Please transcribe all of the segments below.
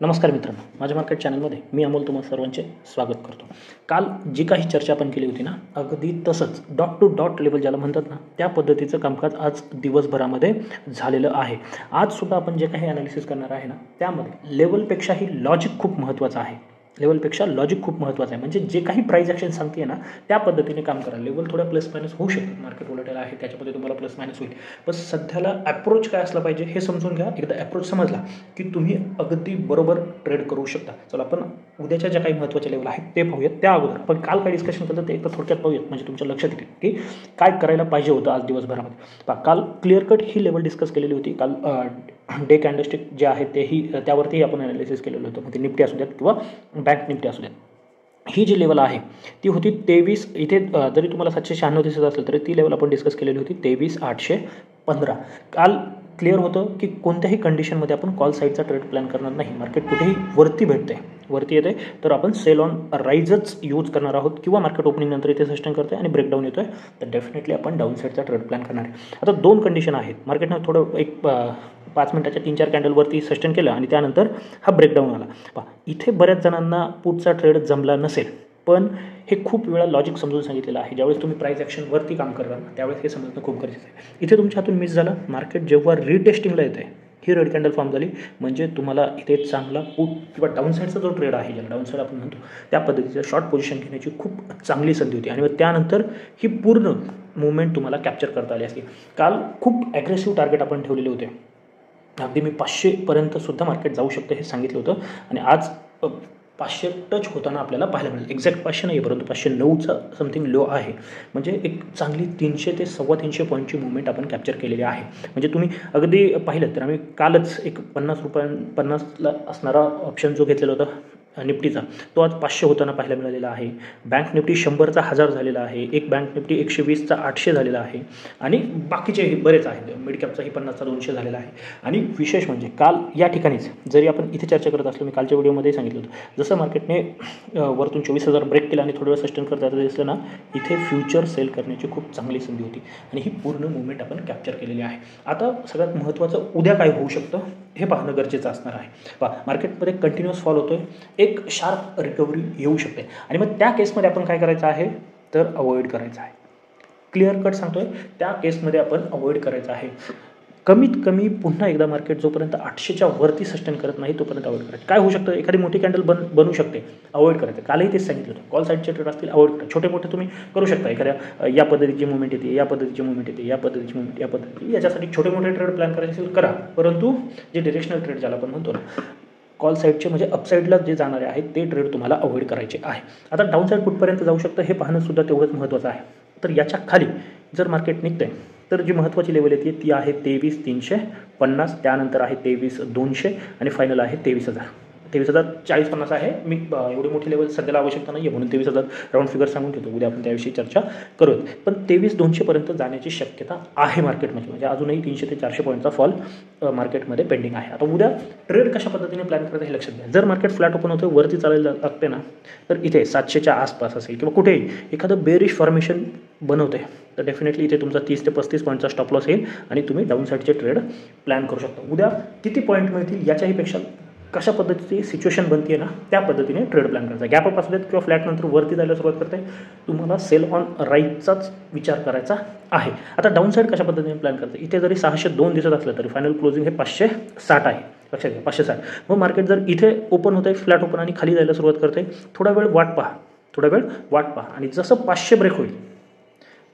नमस्कार मित्रांनो, माझ्या मार्केट चॅनलमध्ये मी अमोल तुम्हा सर्वांचे स्वागत करतो. काल जी काही चर्चा आपण केली होती ना, अगदी तसंच डॉट टू डॉट लेवल ज्याला म्हणतात ना, त्या पद्धतीचं कामकाज आज दिवसभरामध्ये झालेलं आहे. आजसुद्धा आपण जे काही ॲनालिसिस करणार आहे ना, त्यामध्ये लेवलपेक्षाही लॉजिक खूप महत्त्वाचं आहे. लेवलपेक्षा लॉजिक खूप महत्त्वाचं आहे. म्हणजे जे काही प्राईस ॲक्शन सांगते ना, त्या पद्धतीने काम करा. लेवल थोड्या प्लस मायनस होऊ शकतात. मार्केट व्होलेटाईल आहे, त्याच्यामध्ये तुम्हाला प्लस मायनस होईल. पण सध्याला ॲप्रोच काय असला पाहिजे हे समजून घ्या. एकदा ॲप्रोच समजला की तुम्ही अगदी बरोबर ट्रेड करू शकता. चला आपण उद्याच्या ज्या काही महत्त्वाच्या लेवल आहेत ते पाहूयात. त्या अगोदर आपण काल काय डिस्कशन केलं ते एकदा थोडक्यात पाहूयात, म्हणजे तुमच्या लक्षात येईल की काय करायला पाहिजे होतं आज दिवसभरामध्ये. काल क्लिअर कट ही लेवल डिस्कस केलेली होती. काल डे कॅन्डलस्टिक जे आहे तेही त्यावरतीही आपण ॲनालिसिस केलेलं होतं. मग ते निफ्टी असू द्यात किंवा बँक निफ्टी असू द्यात. ही जी लेवल आहे ती होती 23. इथे जरी तुम्हाला 796 दिसत असेल तरी ती लेवल आपण डिस्कस केलेली होती 23,815. काल क्लिअर होतं की कोणत्याही कंडिशनमध्ये आपण कॉल साईडचा ट्रेड प्लॅन करणार नाही. मार्केट कुठेही वरती येते तर आपण सेल ऑन राईजच यूज करणार आहोत, किंवा मार्केट ओपनिंग नंतर इथे सस्टेन करते आणि ब्रेकडाऊन येतोय तर डेफिनेटली आपण डाऊन साईडचा ट्रेड प्लॅन करणार आहे. आता दोन कंडिशन आहेत. मार्केटनं थोडं एक 5 मिनिटाच्या 3-4 कॅन्डलवरती सस्टेन केलं आणि त्यानंतर हा ब्रेकडाऊन आला. इथे बऱ्याच जणांना पुढचा ट्रेड जमला नसेल, पण हे खूप वेळा लॉजिक समजून सांगितलेलं आहे. ज्यावेळेस तुम्ही प्राईस ॲक्शनवरती काम करता त्यावेळेस हे समजणं खूप गरजेचं आहे. इथे तुमच्या हातून मिस झालं. मार्केट जेव्हा रिटेस्टिंगला येते, ही रेड कॅन्डल फॉर्म झाली म्हणजे तुम्हाला इथे चांगला पुट किंवा डाऊन साईडचा जो ट्रेड आहे, ज्याला डाऊन साईड आपण म्हणतो, त्या पद्धतीचं शॉर्ट पोझिशन घेण्याची खूप चांगली संधी होती. आणि मग त्यानंतर ही पूर्ण मुवमेंट तुम्हाला कॅप्चर करता आली असती. काल खूप ॲग्रेसिव्ह टार्गेट आपण ठेवलेले होते. अगदी मी 500पर्यंत सुद्धा मार्केट जाऊ शकतं हे सांगितलं होतं. आणि आज 500 टच होताना आपल्याला पाहायला मिळेल. एक्झॅक्ट 500 नाही आहे, परंतु 509चा समथिंग लो आहे. म्हणजे एक चांगली 300 ते 350 पॉईंटची मुवमेंट आपण कॅप्चर केलेली आहे. म्हणजे तुम्ही अगदी पाहिलं तर आम्ही कालच एक 50ला असणारा ऑप्शन जो घेतलेला होता निफ्टीचा, तो आज 500 होताना पाहायला मिळालेला आहे. बँक निफ्टी 100चा 1000 झालेला आहे. एक बँक निफ्टी 120चा 800 झालेला आहे. आणि बाकीचे बरेच आहेत. मिड कॅपचाही 50चा 200 झालेला आहे. आणि विशेष म्हणजे काल या ठिकाणीच जरी आपण इथे चर्चा करत असलो, मी कालच्या व्हिडिओमध्ये सांगितलं होतं, जसं मार्केटने वरतून 24,000 ब्रेक केला आणि थोडं वेळ सस्टेन करता दिसलं ना, इथे फ्युचर सेल करण्याची खूप चांगली संधी होती. आणि ही पूर्ण मुवमेंट आपण कॅप्चर केलेली आहे. आता सगळ्यात महत्त्वाचं उद्या काय होऊ शकतं हे पाहणं गरजेचं असणार आहे. मार्केटमध्ये कंटिन्युअस फॉल होतोय, एक शार्प रिकव्हरी येऊ शकते. आणि मग त्या केसमध्ये आपण काय करायचं आहे तर अवॉइड करायचं आहे. क्लिअर कट सांगतोय, त्या केसमध्ये आपण अवॉइड करायचं आहे. कमीत कमी पुन्हा एकदा मार्केट जोपर्यंत 800च्या वरती सस्टेन करत नाही तोपर्यंत अवॉइड करायचं. काय होऊ शकतं, एखादी मोठी कॅन्डल बनू शकते, अवॉइड करायचं. कालही तेच सांगितलं होतं, कॉल साईडचे ट्रेड असतील अवॉइड करा. छोटे मोठे तुम्ही करू शकता. एखाद्या या पद्धतीची मुवमेंट येते, या पद्धतीची मुवमेंट येते, या पद्धतीची मुवमेंट, या पद्धती, याच्यासाठी छोटे मोठे ट्रेड प्लॅन करायचे असेल करा. परंतु जे डिरेक्शनल ट्रेड ज्याला आपण म्हणतो ना, कॉल साईडचे म्हणजे अपसाईडला जे जाणारे आहेत ते ट्रेड तुम्हाला अवॉइड करायचे आहे. आता डाऊन साईड कुठपर्यंत जाऊ शकतं हे पाहणं सुद्धा तेवढंच महत्त्वाचं आहे. तर याच्या खाली जर मार्केट निघतंय तर जी महत्त्वाची लेवल येते ती आहे 23,350, त्यानंतर आहे 23,200 आणि फायनल आहे 23,000. 23,040-50 आहे. मी एवढी मोठी लेवल सध्याला आवश्यकता नाही आहे म्हणून 23,000 राऊंड फिगर सांगून ठेवतो. उद्या आपण त्याविषयी चर्चा करूयात. पण 23,200पर्यंत जाण्याची शक्यता आहे मार्केटमध्ये. म्हणजे अजूनही 300 ते 400 पॉईंटचा फॉल मार्केटमध्ये पेंडिंग आहे. आता उद्या ट्रेड कशा पद्धतीने प्लॅन करायचं हे लक्षात घ्या. जर मार्केट फ्लॅट ओपन होतं, वरती चालायला लागते ना, तर इथे 700च्या आसपास असेल किंवा कुठेही एखादं बेरिश फॉर्मेशन बनवते तर डेफिनेटली इथे तुमचा 30 ते 35 पॉईंटचा स्टॉप लॉस येईल आणि तुम्ही डाऊन साईडचे ट्रेड प्लॅन करू शकता. उद्या किती पॉईंट मिळतील याच्याही पेक्षा कशा पद्धतीची सिच्युएशन बनते ना, त्या पद्धतीने ट्रेड प्लॅन करायचा. गॅप अप असू देत किंवा फ्लॅट नंतर वरती जायला सुरुवात करते, तुम्हाला सेल ऑन राईटचाच विचार करायचा आहे. आता डाऊन साईड कशा पद्धतीने प्लॅन करायचं, इथे जरी 602 दिसत असलं तरी फायनल क्लोजिंग हे 560 आहे. लक्षात घ्या, 560. मग मार्केट जर इथे ओपन होतं आहे फ्लॅट ओपन आणि खाली जायला सुरुवात करते, थोडा वेळ वाट पहा आणि जसं 500 ब्रेक होईल,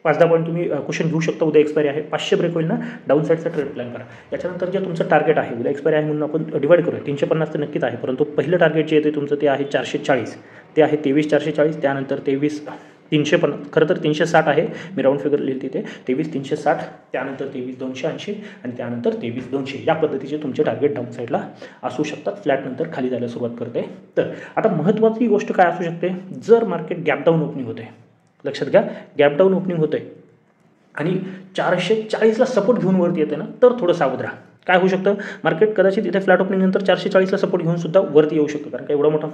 5-10 पॉईंट तुम्ही क्वेश्चन घेऊ शकता. उद्या एक्सपायरी आहे, 500 ब्रेक होईल ना, डाऊन साईडचा ट्रेड प्लॅन करा. याच्यानंतर जे तुमचं टार्गेट आहे, उद्या एक्सपायरी आहे म्हणून आपण डिवाईड करूया. 350 तर नक्कीच आहे, परंतु पहिलं टार्गेट जे येते तुमचं ते आहे 440, ते आहे 23,440, त्यानंतर 23,350, खरं तर 360 आहे, मी राऊंड फिगर लिहिली तिथे 23,360, त्यानंतर 23,280 आणि त्यानंतर 23,200. या पद्धतीचे तुमचे टार्गेट डाऊन साईडला असू शकतात. फ्लॅटनंतर खाली जायला सुरुवात करते. तर आता महत्त्वाची गोष्ट काय असू शकते, जर मार्केट गॅप डाऊन ओपनिंग होते, लक्षात घ्या, गॅप डाऊन ओपनिंग होते आणि 440ला सपोर्ट घेऊन वरती येते ना, तर थोडं सावध राहा. काय होऊ शकतं, मार्केट कदाचित इथे फ्लॅट ओपनिंग नंतर 440ला सपोर्ट घेऊन सुद्धा वरती येऊ शकतो, कारण का एवढा मोठा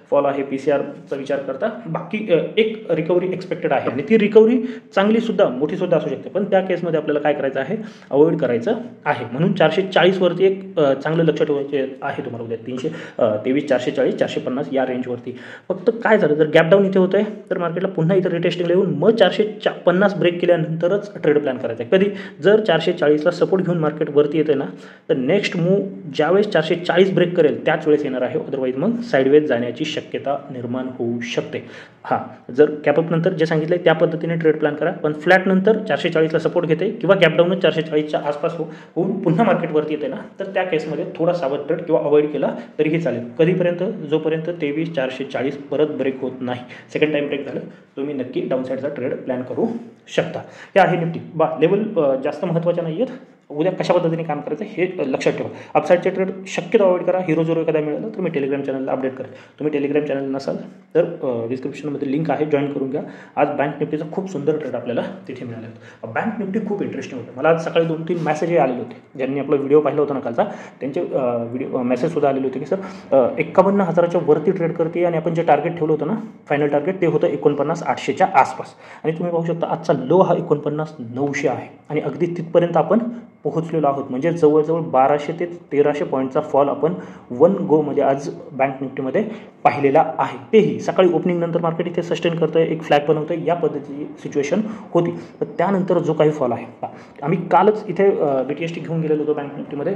फॉल आहे PCRचा विचार करता. बाकी एक रिकव्हरी एक्सपेक्टेड आहे आणि ती रिकव्हरी चांगली सुद्धा मोठी सुद्धा असू शकते, पण त्या केसमध्ये आपल्याला काय करायचं आहे, अवॉइड करायचं आहे. म्हणून 440 वरती एक चांगलं लक्ष ठेवायचे आहे तुम्हाला उद्या. 323, 440, 450 या रेंजवरती. फक्त काय झालं, जर गॅप डाऊन इथे होतं आहे तर मार्केटला पुन्हा इथे रिटेस्टिंगला येऊन मग 450 ब्रेक केल्यानंतरच ट्रेड प्लॅन करायचा आहे. कधी जर 440ला सपोर्ट घेऊन मार्केट वरती येते ना, तर नेक्स्ट मूव्ह ज्यावेळेस 440 ब्रेक करेल त्याच वेळेस येणार आहे. अदरवाईज मग साईडवेज जाण्याची शक्यता निर्माण होऊ शकते. हां, जर कॅपअप नंतर जे सांगितलं त्या पद्धतीने ट्रेड प्लॅन करा, पण फ्लॅट नंतर 440ला सपोर्ट घेते किंवा गॅप डाऊनच 440च्या आसपास होऊन पुन्हा मार्केटवरती येते ना, तर त्या केसमध्ये थोडा सावध ट्रेड किंवा अवॉइड केला तरीही चालेल. कधीपर्यंत, जोपर्यंत 23,440 परत ब्रेक होत नाही. सेकंड टाईम ब्रेक झालं तुम्ही नक्की डाऊनसाईडचा ट्रेड प्लॅन करू शकता. हे आहे निफ्टी. लेवल जास्त महत्त्वाच्या नाही आहेत. उद्या कशा पद्धतीने काम करायचं हे लक्षात ठेवा. अपसाईडचे ट्रेड शक्यतो अवॉइड करा. हिरो झिरो एखादा मिळालं तर मी टेलिग्राम चॅनलला अपडेट करेन. तुम्ही टेलिग्राम चॅनल नसाल तर डिस्क्रिप्शनमध्ये लिंक आहे, जॉईन करून घ्या. आज बँक निफ्टीचा खूप सुंदर ट्रेड आपल्याला तिथे मिळाले होते. बँक निफ्टी खूप इंटरेस्टिंग होतं. मला आज सकाळी 2-3 मेसेजही आलेले होते. ज्यांनी आपला व्हिडिओ पाहिला होता ना कालचा, त्यांचे मेसेजसुद्धा आलेले होते की सर 51,000च्या वरती ट्रेड करते आणि आपण जे टार्गेट ठेवलं होतं ना, फायनल टार्गेट ते होतं 49,800च्या आसपास. आणि तुम्ही पाहू शकता आजचा लो हा 49,900 आहे आणि अगदी तिथपर्यंत आपण पोहोचलेलो आहोत. म्हणजे जवळजवळ 1200 ते 1300 पॉईंटचा फॉल आपण 1 गोमध्ये आज बँक निफ्टीमध्ये पाहिलेला आहे. तेही सकाळी ओपनिंग नंतर मार्केट इथे सस्टेन करतं आहे, एक फ्लॅग बनवतं आहे, या पद्धतीची सिच्युएशन होती. तर त्यानंतर जो काही फॉल आहे, आम्ही कालच इथे BTST घेऊन गेलेलो होतो बँक निफ्टीमध्ये,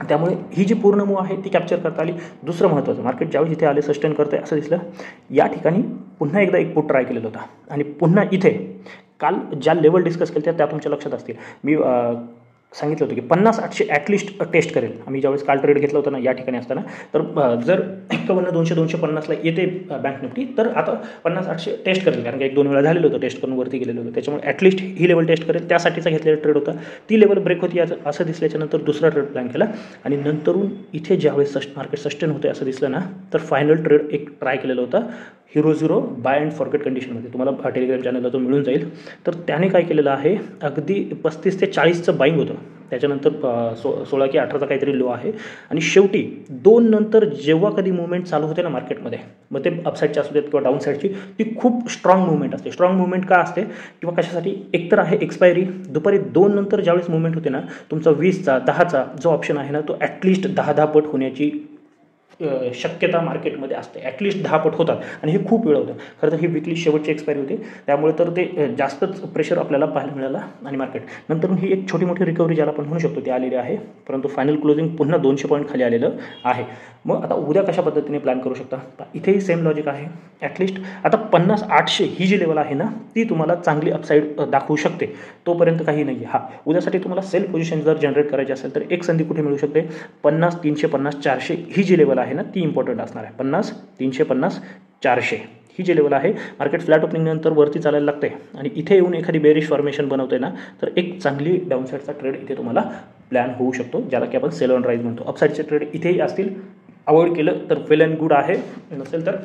त्यामुळे ही जी पूर्ण मूव्ह आहे ती कॅप्चर करता आली. दुसरं महत्त्वाचं, मार्केट ज्यावेळेस इथे आले सस्टेन करतं आहे असं दिसलं, या ठिकाणी पुन्हा एकदा एक पुट ट्राय केलेला होता आणि पुन्हा इथे काल ज्या लेवल डिस्कस केल्या त्या तुमच्या लक्षात असतील. मी सांगितलं होतं की 50,800 ॲटलिस्ट टेस्ट करेल. आम्ही ज्यावेळेस काल ट्रेड घेतला होता ना या ठिकाणी असताना, तर जर 51,200-250ला येते बँक निफ्टी तर आता 50,800 टेस्ट करेल, कारण की 1-2 वेळा झालेलं होतं टेस्ट करून वरती गेलेलं होतं. त्याच्यामुळे ॲटलिस्ट ही लेवल टेस्ट करेल, त्यासाठीचा घेतलेला ट्रेड होता. ती लेवल ब्रेक होती असं दिसल्याच्यानंतर दुसरा ट्रेड प्लॅन केला आणि नंतरून इथे ज्यावेळेस मार्केट सस्टेन होते असं दिसलं ना, तर फायनल ट्रेड एक ट्राय केलेला होता hero zero by and forget कंडिशनमध्ये. तुम्हाला टेलिग्राम चॅनलला तो मिळून जाईल. तर त्याने काय केलेलं आहे, अगदी 35 ते 40चं बाईंग होतं, त्याच्यानंतर 16 की 18चा काहीतरी लो आहे आणि शेवटी 2 नंतर जेव्हा कधी मुवमेंट चालू होते ना मार्केटमध्ये, मग ते अपसाईडची असू देत किंवा डाऊन साईडची, ती खूप स्ट्रॉंग मुवमेंट असते. स्ट्रॉंग मुवमेंट का असते किंवा कशासाठी, एकतर आहे एक्सपायरी. दुपारी 2 नंतर ज्यावेळेस मुवमेंट होते ना, तुमचा 20चा 10चा जो ऑप्शन आहे ना, तो ॲटलिस्ट 10 पट होण्याची शक्यता मार्केटमध्ये असते. ॲटलिस्ट 10 पट होतात आणि हे खूप वेळ होतं. खरं तर ही विकली शेवटची एक्सपायरी होती, त्यामुळे तर ते जास्तच प्रेशर आपल्याला पाहायला मिळालं आणि मार्केट नंतर ही एक छोटी मोठी रिकव्हरी ज्याला आपण म्हणू शकतो ती आलेली आहे. परंतु फायनल क्लोजिंग पुन्हा 200 पॉईंट खाली आलेलं आहे. मग आता उद्या कशा पद्धतीने प्लॅन करू शकता, इथेही सेम लॉजिक आहे. ॲटलिस्ट आता 50,800 ही जी लेवल आहे ना, ती तुम्हाला चांगली अपसाईड दाखवू शकते. तोपर्यंत काही नाही आहे. हा, उद्यासाठी तुम्हाला सेल पोझिशन जर जनरेट करायची असेल तर एक संधी कुठे मिळू शकते, 50, 300, 50, 400 ही जी लेवल आहे ना ती इम्पॉर्टंट असणार आहे. 50, 300, 50, 400 ही जी लेवल आहे. मार्केट फ्लॅट ओपनिंग नंतर वरती चालायला लागते आणि इथे येऊन एखादी बेरिश फॉर्मेशन बनवते ना, तर एक चांगली डाऊनसाईडचा ट्रेड इथे तुम्हाला प्लॅन होऊ शकतो, ज्याला की आपण सेल ऑन राईज म्हणतो. अपसाईडचे ट्रेड इथेही असतील, अवॉइड केलं तर वेल अँड गुड आहे, नसेल तर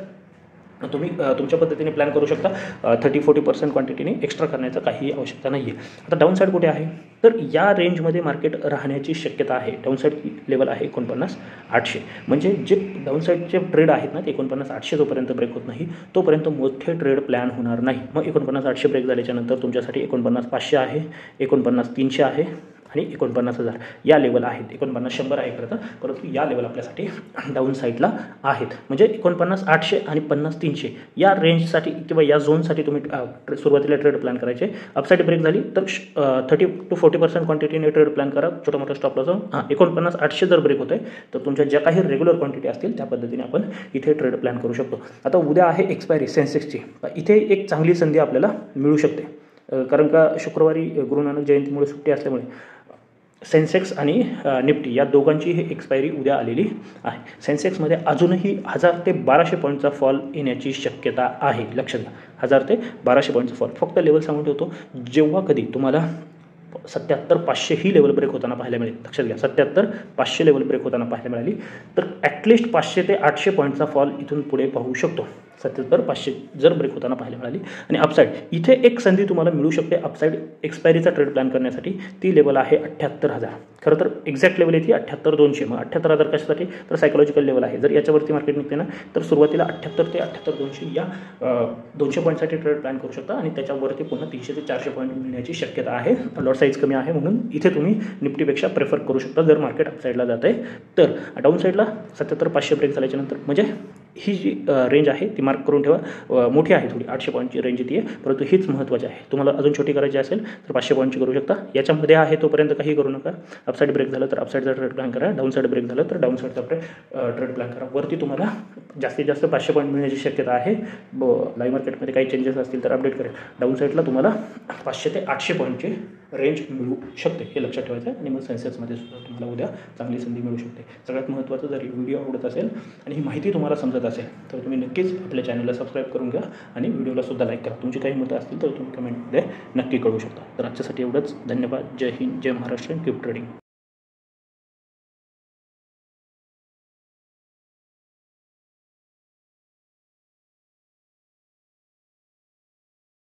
तुम्ही तुमच्या पद्धतीने प्लॅन करू शकता. 30-40% क्वांटिटीने एक्स्ट्रा करण्याचं काही आवश्यकता नाही आहे. आता डाऊनसाईड कुठे आहे, तर या रेंजमध्ये मार्केट राहण्याची शक्यता आहे. डाऊनसाईड लेवल आहे 49,800. म्हणजे जे डाऊनसाईडचे ट्रेड आहेत ना ते 49,800 जोपर्यंत ब्रेक होत नाही तोपर्यंत मोठे ट्रेड प्लॅन होणार नाही. मग 49,800 ब्रेक झाल्याच्यानंतर तुमच्यासाठी 49,500 आहे, 49,300 आहे आणि 49,000 या लेवल आहेत. 49,100 आहे खरं तर, परंतु या लेवल आपल्यासाठी डाऊन साईडला आहेत. म्हणजे 49,800 आणि 50,300 या रेंजसाठी किंवा या झोनसाठी तुम्ही सुरुवातीला ट्रेड प्लॅन करायचे. अपसाईड ब्रेक झाली तर 30-40% क्वांटिटीने ट्रेड प्लॅन करा, छोटा मोठा स्टॉप लॉस. 49,800 जर ब्रेक होत आहे तर तुमच्या ज्या काही रेग्युलर क्वांटिटी असतील त्या पद्धतीने आपण इथे ट्रेड प्लॅन करू शकतो. आता उद्या आहे एक्सपायरी सेन्सेक्सची, इथे एक चांगली संधी आपल्याला मिळू शकते, कारण का शुक्रवारी गुरु नानक जयंतीमुळे सुट्टी असल्यामुळे सेन्सेक्स आणि निफ्टी या दोघांची ही एक्सपायरी उद्या आलेली आहे. सेन्सेक्समध्ये अजूनही 1000 ते 1200 पॉईंटचा फॉल येण्याची शक्यता आहे. लक्षात घ्या, 1000 ते 1200 पॉईंटचा फॉल. फक्त लेवल सांगून ठेवतो, जेव्हा कधी तुम्हाला 77,500 ही लेवल ब्रेक होताना पाहायला मिळेल. लक्षात घ्या, 77,500 लेवल ब्रेक होताना पाहायला मिळाली तर ॲटलिस्ट 500 ते 800 पॉईंटचा फॉल इथून पुढे पाहू शकतो. 77,500 जर ब्रेक होताना पाहायला मिळाली. आणि अपसाईड इथे एक संधी तुम्हाला मिळू शकते अपसाईड एक्सपायरीचा ट्रेड प्लॅन करण्यासाठी. ती लेवल आहे 78,000. खरं तर एक्झॅक्ट लेवल येते 78,200. मग 78,000 कशासाठी? तर सायकोलॉजिकल लेवल आहे. जर याच्यावरती मार्केट निघते ना तर सुरुवातीला 78 ते 78,200 या 200 पॉईंटसाठी ट्रेड प्लॅन करू शकता आणि त्याच्यावरती पुन्हा 300 ते 400 पॉईंट मिळण्याची शक्यता आहे. लॉट साईज कमी आहे म्हणून इथे तुम्ही निफ्टीपेक्षा प्रेफर करू शकता जर मार्केट अपसाईडला जात आहे तर. डाऊन साईडला 77,500 ब्रेक झाल्याच्यानंतर म्हणजे ही जी रेंज आहे ती मार्क करून ठेवा. मोठी आहे थोडी, 800 पॉईंटची रेंज ती आहे, परंतु हीच महत्त्वाची आहे. तुम्हाला अजून छोटी करायची असेल तर 500 पॉईंटची करू शकता. याच्यामध्ये आहे तोपर्यंत काही करू नका. अपसाईड ब्रेक झालं तर अपसाईडचा ट्रेड प्लॅन करा, डाऊन साईड ब्रेक झालं तर डाऊन साईडचा ट्रेड प्लॅन करा. वरती तुम्हाला जास्तीत जास्त 500 पॉईंट मिळण्याची शक्यता आहे. लाईव्ह मार्केटमध्ये काही चेंजेस असतील तर अपडेट करेल. डाऊन साईडला तुम्हाला 500 ते 800 पॉईंटची रेंज मिळू शकते, हे लक्षात ठेवायचं आहे. आणि मग सेन्सेक्समध्ये सुद्धा तुम्हाला उद्या चांगली संधी मिळू शकते. सगळ्यात महत्त्वाचं जर व्हिडिओ आवडत असेल आणि ही माहिती तुम्हाला समजत असेल तर तुम्ही नक्कीच आपल्या चॅनलला सबस्क्राईब करून घ्या आणि व्हिडिओला सुद्धा लाईक करा. तुमची काही मतं असतील तर तुम्ही कमेंटमध्ये नक्की कळू शकता. तर आजच्यासाठी एवढंच. धन्यवाद. जय हिंद, जय महाराष्ट्र. Keep trading.